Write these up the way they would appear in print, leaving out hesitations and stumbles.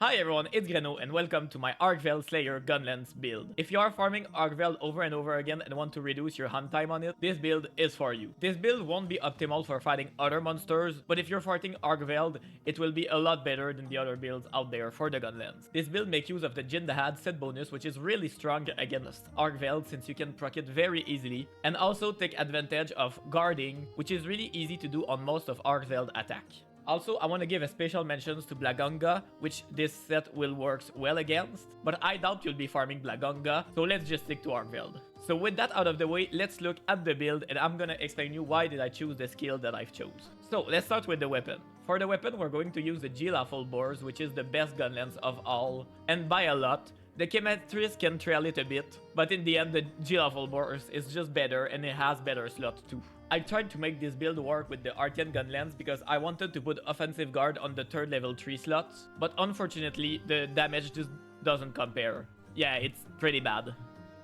Hi everyone, it's Greno and welcome to my Arkveld Slayer Gunlance build. If you are farming Arkveld over and over again and want to reduce your hunt time on it, this build is for you. This build won't be optimal for fighting other monsters, but if you're fighting Arkveld, it will be a lot better than the other builds out there for the Gunlance. This build makes use of the Jin Dahaad set bonus, which is really strong against Arkveld since you can proc it very easily, and also take advantage of guarding, which is really easy to do on most of Arkveld attack. Also, I want to give a special mentions to Blagonga, which this set will work well against, but I doubt you'll be farming Blagonga, so let's just stick to Arkveld. So with that out of the way, let's look at the build and I'm gonna explain you why did I choose the skill that I've chose. So let's start with the weapon. For the weapon, we're going to use the Gilaful Boars, which is the best gunlance of all, and by a lot. The Chemetris can trail it a bit, but in the end the Gilaful Boars is just better and it has better slots too. I tried to make this build work with the Artian Gunlance because I wanted to put offensive guard on the 3rd level 3 slots, but unfortunately the damage just doesn't compare. Yeah, it's pretty bad.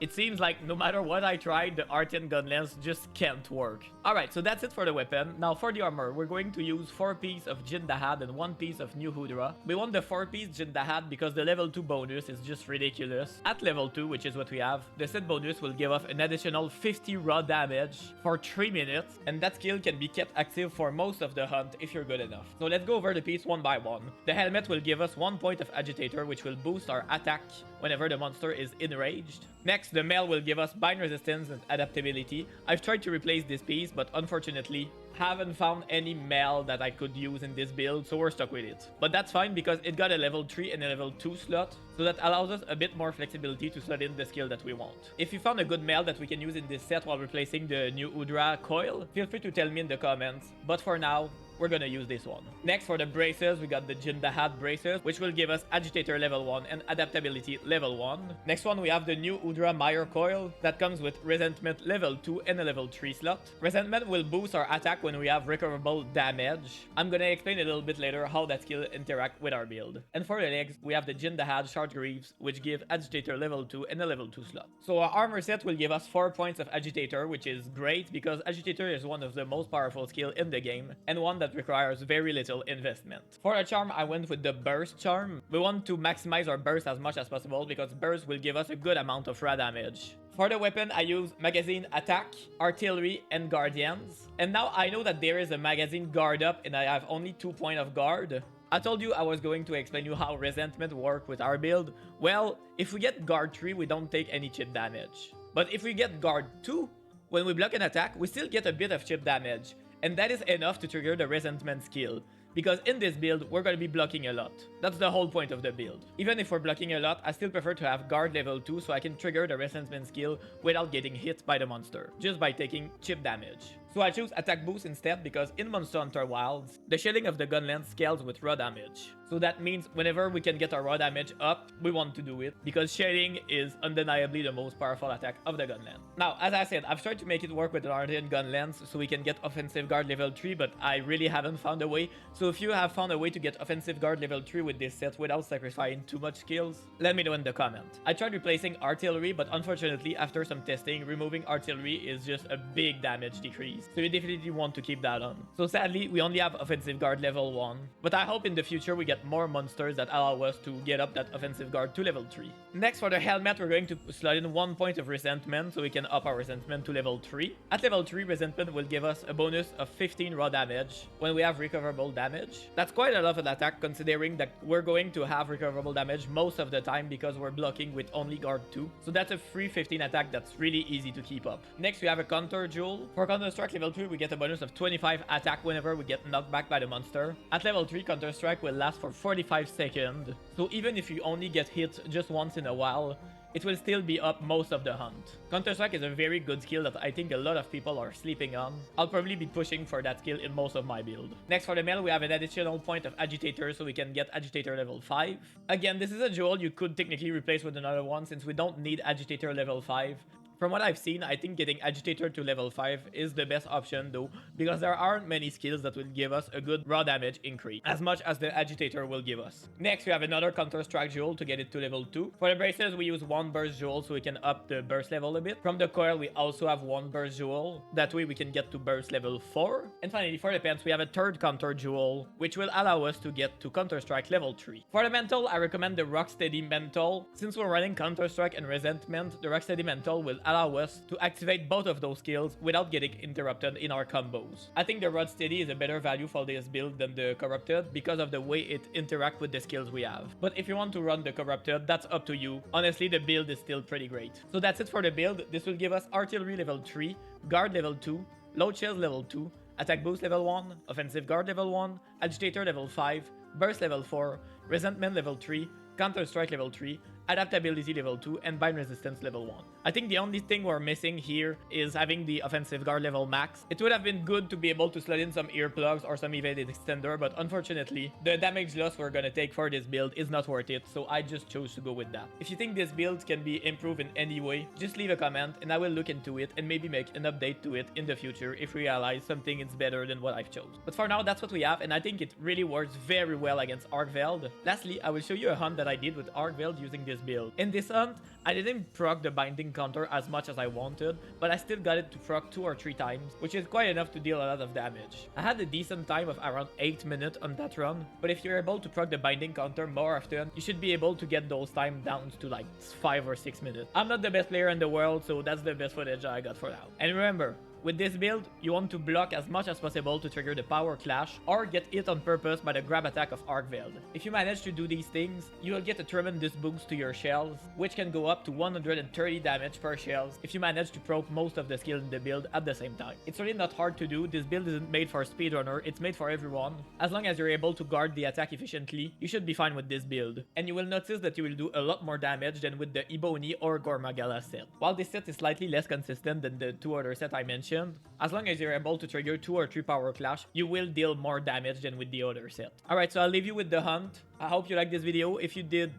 It seems like no matter what I tried, the Artian Gunlance just can't work. Alright, so that's it for the weapon. Now for the armor, we're going to use 4 pieces of Jin Dahaad and 1 piece of New Hudra. We want the 4 piece Jin Dahaad because the level 2 bonus is just ridiculous. At level 2, which is what we have, the set bonus will give us an additional 50 raw damage for 3 minutes, and that skill can be kept active for most of the hunt if you're good enough. So let's go over the piece one by one. The helmet will give us 1 point of agitator, which will boost our attack whenever the monster is enraged. Next, the mail will give us bind resistance and adaptability. I've tried to replace this piece, but unfortunately haven't found any mail that I could use in this build, so we're stuck with it. But that's fine because it got a level 3 and a level 2 slot, so that allows us a bit more flexibility to slot in the skill that we want. If you found a good mail that we can use in this set while replacing the new Udra coil, feel free to tell me in the comments, but for now, we're gonna use this one. Next, for the braces, we got the Jin Dahaad braces, which will give us agitator level 1 and adaptability level 1. Next one, we have the new Udra Meyer coil that comes with resentment level 2 and a level 3 slot. Resentment will boost our attack when we have recoverable damage. I'm gonna explain a little bit later how that skill interact with our build. And for the legs, we have the Jin Dahaad short greaves, which give agitator level 2 and a level 2 slot. So our armor set will give us 4 points of agitator, which is great because agitator is one of the most powerful skill in the game and one that requires very little investment. For a charm, I went with the burst charm. We want to maximize our burst as much as possible because burst will give us a good amount of raw damage. For the weapon, I use magazine attack, artillery, and guardians. And now I know that there is a magazine guard up and I have only 2 points of guard. I told you I was going to explain you how resentment work with our build. Well, if we get guard 3, we don't take any chip damage. But if we get guard 2, when we block an attack, we still get a bit of chip damage. And that is enough to trigger the resentment skill. Because in this build, we're going to be blocking a lot. That's the whole point of the build. Even if we're blocking a lot, I still prefer to have guard level 2 so I can trigger the resentment skill without getting hit by the monster, just by taking chip damage. So I choose attack boost instead because in Monster Hunter Wilds, the shielding of the gunlance scales with raw damage. So that means whenever we can get our raw damage up, we want to do it because shielding is undeniably the most powerful attack of the gunlance. Now, as I said, I've tried to make it work with an Artian gunlance so we can get offensive guard level 3, but I really haven't found a way. So if you have found a way to get offensive guard level 3 with this set without sacrificing too much skills, let me know in the comment. I tried replacing artillery, but unfortunately after some testing, removing artillery is just a big damage decrease. So you definitely want to keep that on. So sadly, we only have offensive guard level 1, but I hope in the future we get more monsters that allow us to get up that offensive guard to level 3. Next, for the helmet, we're going to slot in 1 point of resentment so we can up our resentment to level 3. At level 3, resentment will give us a bonus of 15 raw damage when we have recoverable damage. That's quite a lot of an attack considering that we're going to have recoverable damage most of the time because we're blocking with only guard 2. So that's a free 15 attack that's really easy to keep up. Next, we have a counter jewel. For counter strike level 3, we get a bonus of 25 attack whenever we get knocked back by the monster. At level 3, counter strike will last for 45 seconds. So even if you only get hit just once in a while, it will still be up most of the hunt. Counter-Strike is a very good skill that I think a lot of people are sleeping on. I'll probably be pushing for that skill in most of my build. Next, for the mail, we have an additional point of Agitator so we can get Agitator level 5. Again, this is a jewel you could technically replace with another one since we don't need Agitator level 5. From what I've seen, I think getting Agitator to level 5 is the best option though, because there aren't many skills that will give us a good raw damage increase, as much as the Agitator will give us. Next, we have another Counter-Strike Jewel to get it to level 2. For the braces, we use 1 Burst Jewel so we can up the burst level a bit. From the coil, we also have 1 Burst Jewel. That way we can get to burst level 4. And finally, for the pants, we have a third Counter Jewel, which will allow us to get to Counter-Strike level 3. For the Mantle, I recommend the Rocksteady Mantle. Since we're running Counter-Strike and Resentment, the Rocksteady Mantle will allow us to activate both of those skills without getting interrupted in our combos. I think the Rocksteady is a better value for this build than the Corrupted because of the way it interacts with the skills we have. But if you want to run the Corrupted, that's up to you. Honestly, the build is still pretty great. So that's it for the build. This will give us Artillery level 3, Guard level 2, Load Shells level 2, Attack Boost level 1, Offensive Guard level 1, Agitator level 5, Burst level 4, Resentment level 3, Counter-Strike level 3, Adaptability level 2, and Bind Resistance level 1. I think the only thing we're missing here is having the Offensive Guard level max. It would have been good to be able to slot in some earplugs or some evaded extender, but unfortunately, the damage loss we're gonna take for this build is not worth it, so I just chose to go with that. If you think this build can be improved in any way, just leave a comment and I will look into it and maybe make an update to it in the future if we realize something is better than what I've chose. But for now, that's what we have, and I think it really works very well against Arkveld. Lastly, I will show you a hunt that I did with Arkveld using this build. In this hunt, I didn't proc the binding counter as much as I wanted, but I still got it to proc 2 or 3 times, which is quite enough to deal a lot of damage. I had a decent time of around 8 minutes on that run, but if you're able to proc the binding counter more often, you should be able to get those time down to like 5 or 6 minutes. I'm not the best player in the world, so that's the best footage I got for now. And remember, with this build, you want to block as much as possible to trigger the power clash or get hit on purpose by the grab attack of Arkveld. If you manage to do these things, you will get a tremendous boost to your shells, which can go up to 130 damage per shells if you manage to proc most of the skills in the build at the same time. It's really not hard to do. This build isn't made for a speedrunner, it's made for everyone. As long as you're able to guard the attack efficiently, you should be fine with this build. And you will notice that you will do a lot more damage than with the Ebony or Gore Magala set. While this set is slightly less consistent than the 2 other sets I mentioned, as long as you're able to trigger 2 or 3 power clash, you will deal more damage than with the other set. Alright, so I'll leave you with the hunt. I hope you liked this video. If you did,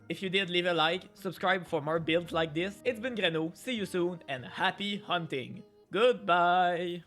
leave a like, subscribe for more builds like this. It's been Greno, see you soon, and happy hunting. Goodbye!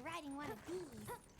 riding one of these.